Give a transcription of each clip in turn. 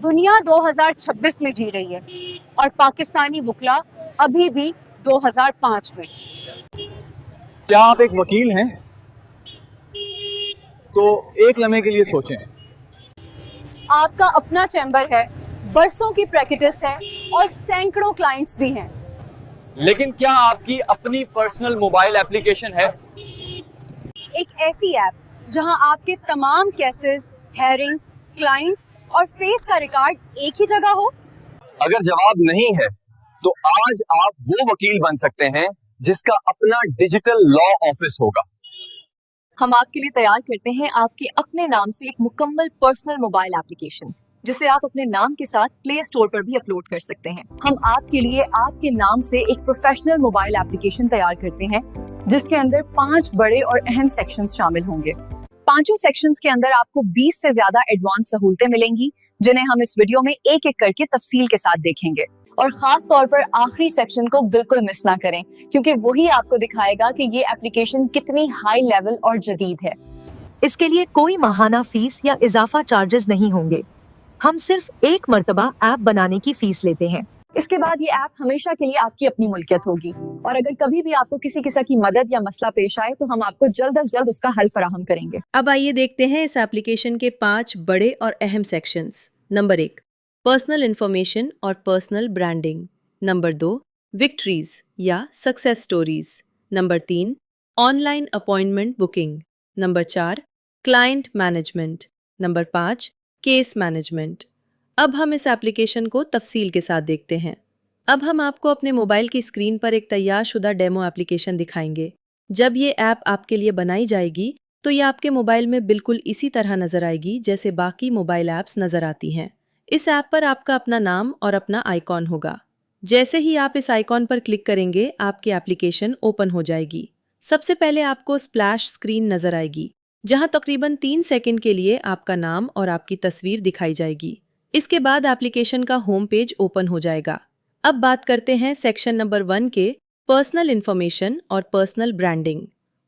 दुनिया 2026 में जी रही है और पाकिस्तानी वकला अभी भी 2005 में। क्या आप एक वकील हैं? तो एक लम्हे के लिए सोचें। आपका अपना चैम्बर है, बरसों की प्रैक्टिस है और सैकड़ों क्लाइंट्स भी हैं। लेकिन क्या आपकी अपनी पर्सनल मोबाइल एप्लीकेशन है? एक ऐसी ऐप जहां आपके तमाम केसेस, हेयरिंग्स, क्लाइंट्स और फेस का रिकॉर्ड एक ही जगह हो? अगर जवाब नहीं है तो आज आप वो वकील बन सकते हैं जिसका अपना डिजिटल लॉ ऑफिस होगा। हम आपके लिए तैयार करते हैं आपके अपने नाम से एक मुकम्मल पर्सनल मोबाइल एप्लीकेशन, जिसे आप अपने नाम के साथ प्ले स्टोर पर भी अपलोड कर सकते हैं। हम आपके लिए आपके नाम से एक प्रोफेशनल मोबाइल एप्लीकेशन तैयार करते हैं, जिसके अंदर 5 बड़े और अहम सेक्शंस शामिल होंगे। पांचों सेक्शंस के अंदर आपको 20 से ज्यादा एडवांस सहूलतें मिलेंगी, जिन्हें हम इस वीडियो में एक एक करके तफसील के साथ देखेंगे। और खास तौर पर आखिरी सेक्शन को बिल्कुल मिस ना करें, क्योंकि वही आपको दिखाएगा कि ये एप्लीकेशन कितनी हाई लेवल और जदीद है। इसके लिए कोई माहाना फीस या इजाफा चार्जेस नहीं होंगे। हम सिर्फ एक मर्तबा ऐप बनाने की फीस लेते हैं। इसके बाद ये ऐप हमेशा के लिए आपकी अपनी मुल्कियत होगी, और अगर कभी भी आपको किसी किस्म की मदद या मसला पेश आए तो हम आपको जल्द अज जल्द उसका हल फराहम करेंगे। अब आइए देखते हैं इस एप्लीकेशन के 5 बड़े और अहम सेक्शंस। नंबर 1, पर्सनल इंफॉर्मेशन और पर्सनल ब्रांडिंग। नंबर 2, विक्ट्रीज या success stories. Number 3, online appointment booking. Number 4, client management. Number 5, case management. अब हम इस एप्लीकेशन को तफसील के साथ देखते हैं। अब हम आपको अपने मोबाइल की स्क्रीन पर एक तैयार शुदा डेमो एप्लीकेशन दिखाएंगे। जब ये ऐप आपके लिए बनाई जाएगी तो ये आपके मोबाइल में बिल्कुल इसी तरह नजर आएगी जैसे बाकी मोबाइल ऐप्स नजर आती हैं। इस ऐप पर आपका अपना नाम और अपना आइकॉन होगा। जैसे ही आप इस आइकॉन पर क्लिक करेंगे, आपकी एप्लीकेशन ओपन हो जाएगी। सबसे पहले आपको स्प्लैश स्क्रीन नजर आएगी, जहां तकरीबन 3 सेकंड के लिए आपका नाम और आपकी तस्वीर दिखाई जाएगी। इसके बाद एप्लीकेशन का होम पेज ओपन हो जाएगा। अब बात करते हैं सेक्शन नंबर 1 के, पर्सनल इंफॉर्मेशन और पर्सनल ब्रांडिंग।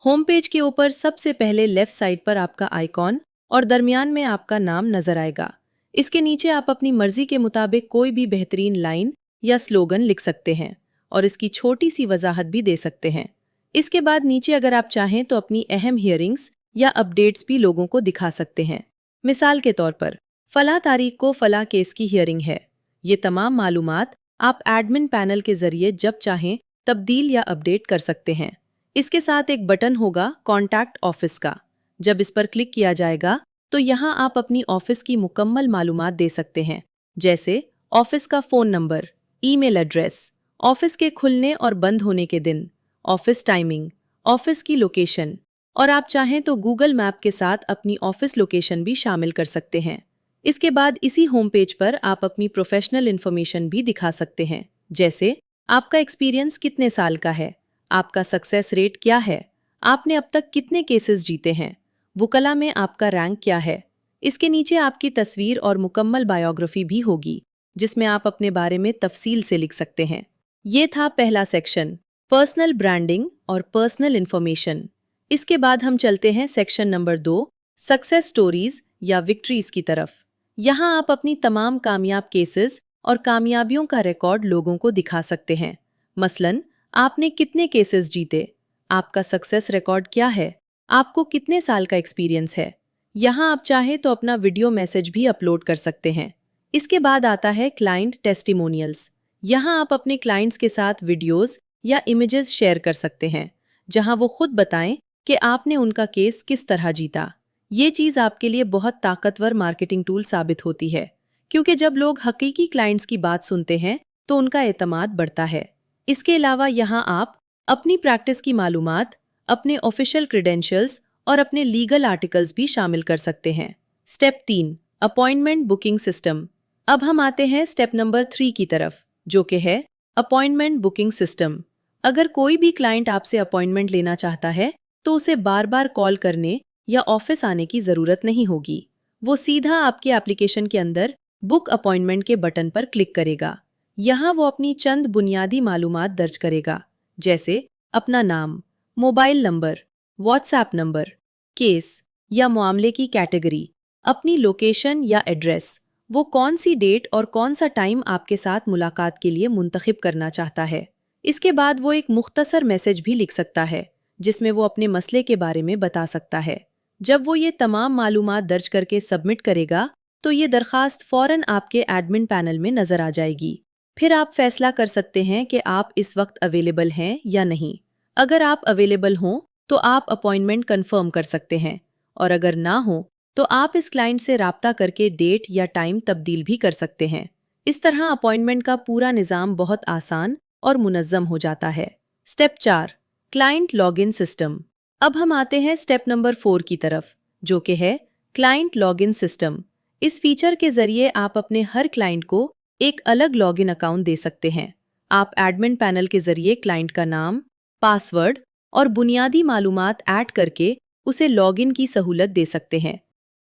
होम पेज के ऊपर सबसे पहले लेफ्ट साइड पर आपका आइकॉन और दरमियान में आपका नाम नजर आएगा। इसके नीचे आप अपनी मर्जी के मुताबिक कोई भी बेहतरीन लाइन या स्लोगन लिख सकते हैं और इसकी छोटी सी वजाहत भी दे सकते हैं। इसके बाद नीचे अगर आप चाहें तो अपनी अहम हियरिंग्स या अपडेट्स भी लोगों को दिखा सकते हैं। मिसाल के तौर पर, फला तारीख को फला केस की हियरिंग है। ये तमाम मालूमात आप एडमिन पैनल के जरिए जब चाहें तब्दील या अपडेट कर सकते हैं। इसके साथ एक बटन होगा कॉन्टैक्ट ऑफिस का। जब इस पर क्लिक किया जाएगा तो यहाँ आप अपनी ऑफिस की मुकम्मल मालूमात दे सकते हैं, जैसे ऑफिस का phone number, email address, office के खुलने और बंद होने के दिन, ऑफिस टाइमिंग, ऑफिस की लोकेशन, और आप चाहें तो गूगल मैप के साथ अपनी ऑफिस लोकेशन भी शामिल कर सकते हैं। इसके बाद इसी होम पेज पर आप अपनी प्रोफेशनल इन्फॉर्मेशन भी दिखा सकते हैं, जैसे आपका एक्सपीरियंस कितने साल का है, आपका सक्सेस रेट क्या है, आपने अब तक कितने केसेस जीते हैं, वकला में आपका रैंक क्या है। इसके नीचे आपकी तस्वीर और मुकम्मल बायोग्राफी भी होगी, जिसमें आप अपने बारे में तफसील से लिख सकते हैं। ये था पहला सेक्शन, पर्सनल ब्रांडिंग और पर्सनल इन्फॉर्मेशन। इसके बाद हम चलते हैं सेक्शन नंबर 2, सक्सेस स्टोरीज या विक्ट्रीज की तरफ। यहाँ आप अपनी तमाम कामयाब केसेस और कामयाबियों का रिकॉर्ड लोगों को दिखा सकते हैं। मसलन, आपने कितने केसेस जीते, आपका सक्सेस रिकॉर्ड क्या है, आपको कितने साल का एक्सपीरियंस है। यहाँ आप चाहें तो अपना वीडियो मैसेज भी अपलोड कर सकते हैं। इसके बाद आता है क्लाइंट टेस्टिमोनियल्स। यहाँ आप अपने क्लाइंट्स के साथ वीडियोस या इमेजेस शेयर कर सकते हैं, जहाँ वो खुद बताएं कि आपने उनका केस किस तरह जीता। ये चीज़ आपके लिए बहुत ताकतवर मार्केटिंग टूल साबित होती है, क्योंकि जब लोग हकीकी क्लाइंट्स की बात सुनते हैं तो उनका एतमाद बढ़ता है। इसके अलावा यहाँ आप अपनी प्रैक्टिस की मालूमात, अपने ऑफिशियल क्रेडेंशियल्स और अपने लीगल आर्टिकल्स भी शामिल कर सकते हैं। Step 3, appointment booking system. अब हम आते हैं स्टेप नंबर 3 की तरफ, जो कि है अपॉइंटमेंट बुकिंग सिस्टम। अगर कोई भी क्लाइंट आपसे अपॉइंटमेंट लेना चाहता है तो उसे बार बार कॉल करने या ऑफिस आने की ज़रूरत नहीं होगी। वो सीधा आपके एप्लीकेशन के अंदर बुक अपॉइंटमेंट के बटन पर क्लिक करेगा। यहाँ वो अपनी चंद बुनियादी मालूमात दर्ज करेगा, जैसे अपना नाम, mobile number, WhatsApp number, case या मामले की कैटेगरी, अपनी लोकेशन या एड्रेस वो कौन सी डेट और कौन सा टाइम आपके साथ मुलाकात के लिए मुंतखब करना चाहता है। इसके बाद वो एक मुख्तसर मैसेज भी लिख सकता है जिसमें वो अपने मसले के बारे में बता सकता है। जब वो ये तमाम मालूमात दर्ज करके सबमिट करेगा तो ये दरखास्त फौरन आपके एडमिन पैनल में नजर आ जाएगी। फिर आप फैसला कर सकते हैं कि आप इस वक्त अवेलेबल हैं या नहीं। अगर आप अवेलेबल हों तो आप अपॉइंटमेंट कंफर्म कर सकते हैं और अगर ना हो तो आप इस क्लाइंट से राब्ता करके डेट या टाइम तब्दील भी कर सकते हैं। इस तरह अपॉइंटमेंट का पूरा निज़ाम बहुत आसान और मुनज़्ज़म हो जाता है। Step 4, client login system. अब हम आते हैं स्टेप नंबर 4 की तरफ, जो कि है क्लाइंट लॉगिन सिस्टम। इस फीचर के जरिए आप अपने हर क्लाइंट को एक अलग लॉगिन अकाउंट दे सकते हैं। आप एडमिन पैनल के जरिए क्लाइंट का नाम, पासवर्ड और बुनियादी मालूमात ऐड करके उसे लॉगिन की सहूलत दे सकते हैं।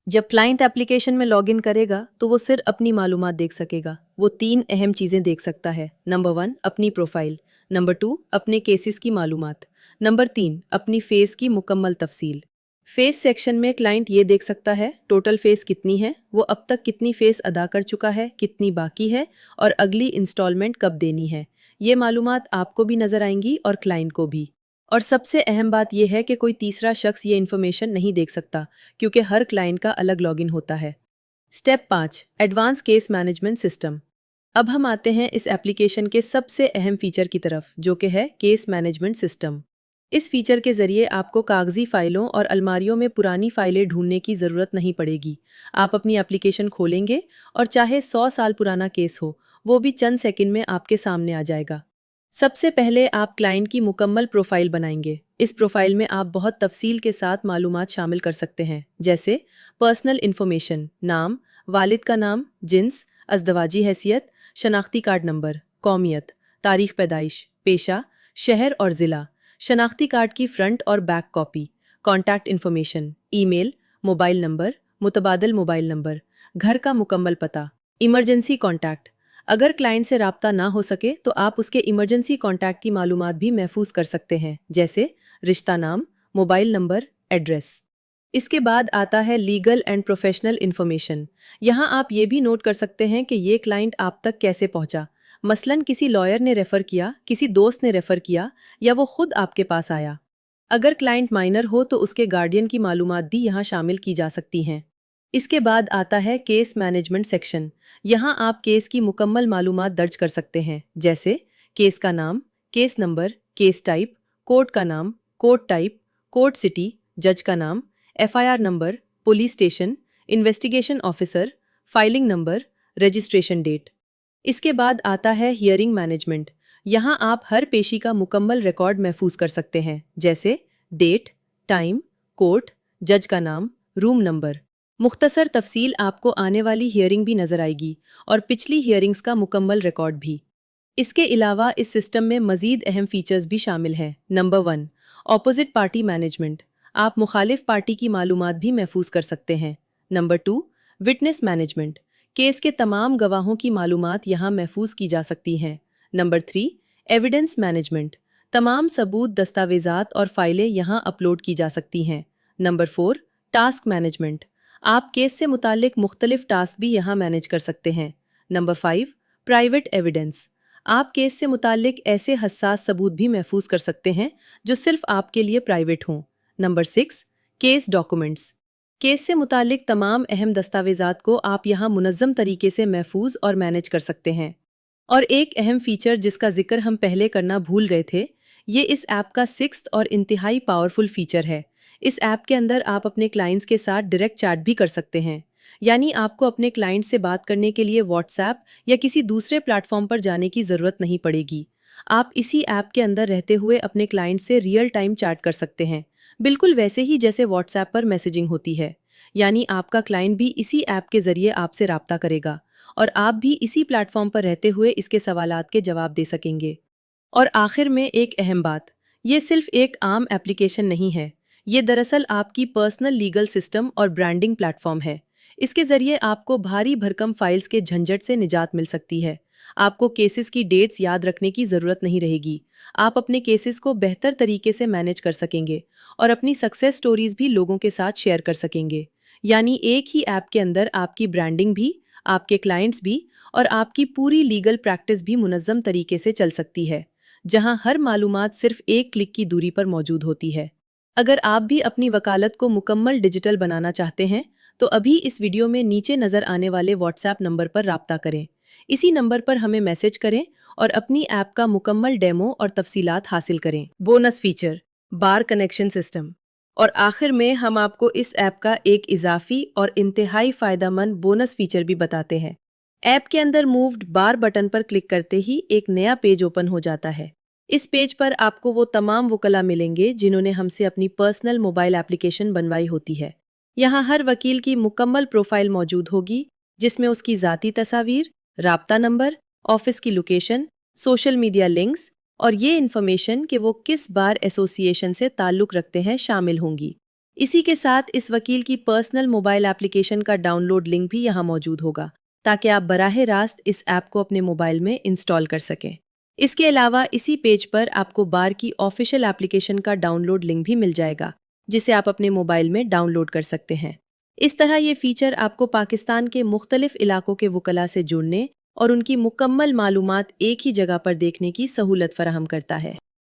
जब क्लाइंट एप्लीकेशन में लॉगिन करेगा तो वो सिर्फ अपनी मालूमात देख सकेगा। वो 3 अहम चीज़ें देख सकता है। नंबर 1, अपनी प्रोफाइल। नंबर 2, अपने केसेस की मालूमात। नंबर 3, अपनी फेस की मुकम्मल तफसील। फेस सेक्शन में क्लाइंट ये देख सकता है टोटल फेस कितनी है, वो अब तक कितनी फेस अदा कर चुका है, कितनी बाकी है और अगली इंस्टॉलमेंट कब देनी है। ये मालूमात आपको भी नज़र आएंगी और क्लाइंट को भी। और सबसे अहम बात यह है कि कोई तीसरा शख्स ये इन्फॉर्मेशन नहीं देख सकता क्योंकि हर क्लाइंट का अलग लॉगिन होता है। Step 5, advance case management system. अब हम आते हैं इस एप्लीकेशन के सबसे अहम फीचर की तरफ, जो कि है केस मैनेजमेंट सिस्टम। इस फीचर के जरिए आपको कागजी फाइलों और अलमारियों में पुरानी फाइलें ढूंढने की ज़रूरत नहीं पड़ेगी। आप अपनी एप्लीकेशन खोलेंगे और चाहे 100 साल पुराना केस हो, वो भी चंद सेकंड में आपके सामने आ जाएगा। सबसे पहले आप क्लाइंट की मुकम्मल प्रोफाइल बनाएंगे। इस प्रोफाइल में आप बहुत तफसील के साथ मालूमात शामिल कर सकते हैं, जैसे पर्सनल इन्फॉर्मेशन, नाम, वालिद का नाम, जिन्स, अज़दवाजी हैसियत, शनाख्ती कार्ड नंबर, कौमियत, तारीख पैदाइश, पेशा, शहर और ज़िला, शनाख्ती कार्ड की फ्रंट और back copy, contact information, email, mobile number, मुतबादिल मोबाइल नंबर, घर का मुकम्मल पता, इमरजेंसी कॉन्टैक्ट। अगर क्लाइंट से राब्ता ना हो सके तो आप उसके इमरजेंसी कॉन्टैक्ट की मालूमात भी महफूज कर सकते हैं, जैसे रिश्ता नाम, मोबाइल नंबर, एड्रेस। इसके बाद आता है लीगल एंड प्रोफेशनल इन्फॉर्मेशन। यहाँ आप ये भी नोट कर सकते हैं कि ये क्लाइंट आप तक कैसे पहुँचा। मसलन किसी लॉयर ने रेफ़र किया, किसी दोस्त ने रेफ़र किया या वो खुद आपके पास आया। अगर क्लाइंट माइनर हो तो उसके गार्डियन की मालूमात भी यहाँ शामिल की जा सकती हैं। इसके बाद आता है केस मैनेजमेंट सेक्शन। यहाँ आप केस की मुकम्मल मालूमात दर्ज कर सकते हैं, जैसे केस का नाम, case number, case type, court का नाम, कोर्ट टाइप, कोर्ट सिटी, जज का नाम, FIR number, police station, investigation officer, filing number, registration date. इसके बाद आता है हियरिंग मैनेजमेंट। यहाँ आप हर पेशी का मुकम्मल रिकॉर्ड महफूज कर सकते हैं, जैसे डेट, टाइम, कोर्ट, जज का नाम, रूम नंबर। मुख्तसर तफसील आपको आने वाली हियरिंग भी नज़र आएगी और पिछली हियरिंग्स का मुकम्मल रिकॉर्ड भी। इसके अलावा इस सिस्टम में मज़ीद अहम फीचर्स भी शामिल हैं। Number 1, opposite party management. आप मुखालिफ पार्टी की मालूमात भी महफूज कर सकते हैं। Number 2, witness management. केस के तमाम गवाहों की मालूमात यहाँ महफूज की जा सकती हैं। Number 3, evidence management. तमाम सबूत, दस्तावेज़ात और फाइलें यहाँ अपलोड की जा सकती हैं। Number 4, task management. आप केस से मुतालिक मुख्तलिफ टास्क भी यहाँ मैनेज कर सकते हैं। Number 5, private evidence. आप केस से मुतालिक ऐसे हसास सबूत भी महफूज कर सकते हैं जो सिर्फ आपके लिए प्राइवेट हों। Number 6, case documents. केस से मुतालिक तमाम अहम दस्तावेज़ात को आप यहाँ मुनज़्ज़म तरीके से महफूज और मैनेज कर सकते हैं। और एक अहम फीचर जिसका जिक्र हम पहले करना भूल रहे थे, ये इस ऐप का 6th और इंतहाई पावरफुल फीचर है। इस ऐप के अंदर आप अपने क्लाइंट्स के साथ डायरेक्ट चैट भी कर सकते हैं, यानी आपको अपने क्लाइंट से बात करने के लिए व्हाट्सएप या किसी दूसरे प्लेटफॉर्म पर जाने की ज़रूरत नहीं पड़ेगी। आप इसी ऐप के अंदर रहते हुए अपने क्लाइंट से रियल टाइम चैट कर सकते हैं, बिल्कुल वैसे ही जैसे व्हाट्सएप पर मैसेजिंग होती है। यानी आपका क्लाइंट भी इसी ऐप के ज़रिए आपसे राब्ता करेगा और आप भी इसी प्लेटफॉर्म पर रहते हुए इसके सवालात के जवाब दे सकेंगे। और आखिर में एक अहम बात, ये सिर्फ एक आम एप्लीकेशन नहीं है, ये दरअसल आपकी पर्सनल लीगल सिस्टम और ब्रांडिंग प्लेटफॉर्म है। इसके ज़रिए आपको भारी भरकम फाइल्स के झंझट से निजात मिल सकती है। आपको केसेस की डेट्स याद रखने की ज़रूरत नहीं रहेगी। आप अपने केसेस को बेहतर तरीके से मैनेज कर सकेंगे और अपनी सक्सेस स्टोरीज भी लोगों के साथ शेयर कर सकेंगे। यानी एक ही ऐप के अंदर आपकी ब्रांडिंग भी, آپ کے क्लाइंट्स भी और आपकी पूरी लीगल प्रैक्टिस भी मुनज़्ज़म तरीके से चल सकती है, जहां हर मालूमात सिर्फ एक क्लिक की दूरी पर मौजूद होती है। अगर आप भी अपनी वकालत को मुकम्मल डिजिटल बनाना चाहते हैं तो अभी इस वीडियो में नीचे नज़र आने वाले व्हाट्सएप नंबर पर राब्ता करें। इसी नंबर पर हमें मैसेज करें और अपनी ऐप का मुकम्मल डेमो और तफसीलात हासिल करें। बोनस फीचर, बार कनेक्शन सिस्टम। और आखिर में हम आपको इस ऐप का एक इजाफी और इंतहाई फ़ायदेमंद बोनस फीचर भी बताते हैं। ऐप के अंदर मूव्ड बार बटन पर क्लिक करते ही एक नया पेज ओपन हो जाता है। इस पेज पर आपको वो तमाम वकला मिलेंगे जिन्होंने हमसे अपनी पर्सनल मोबाइल एप्लीकेशन बनवाई होती है। यहाँ हर वकील की मुकम्मल प्रोफाइल मौजूद होगी, जिसमें उसकी ज़ाती तस्वीर, राब्ता नंबर, ऑफिस की लोकेशन, सोशल मीडिया लिंक्स और ये इन्फॉर्मेशन कि वो किस बार एसोसिएशन से ताल्लुक़ रखते हैं शामिल होंगी। इसी के साथ इस वकील की पर्सनल मोबाइल एप्लीकेशन का डाउनलोड लिंक भी यहाँ मौजूद होगा, ताकि आप बराह रास्त इस ऐप को अपने मोबाइल में इंस्टॉल कर सकें। इसके अलावा इसी पेज पर आपको बार की ऑफिशियल एप्लीकेशन का डाउनलोड लिंक भी मिल जाएगा, जिसे आप अपने मोबाइल में डाउनलोड कर सकते हैं। इस तरह ये फीचर आपको पाकिस्तान के मुख्तलिफ इलाकों के वकला से जुड़ने और उनकी मुकम्मल मालूमात एक ही जगह पर देखने की सहूलत फराहम करता है।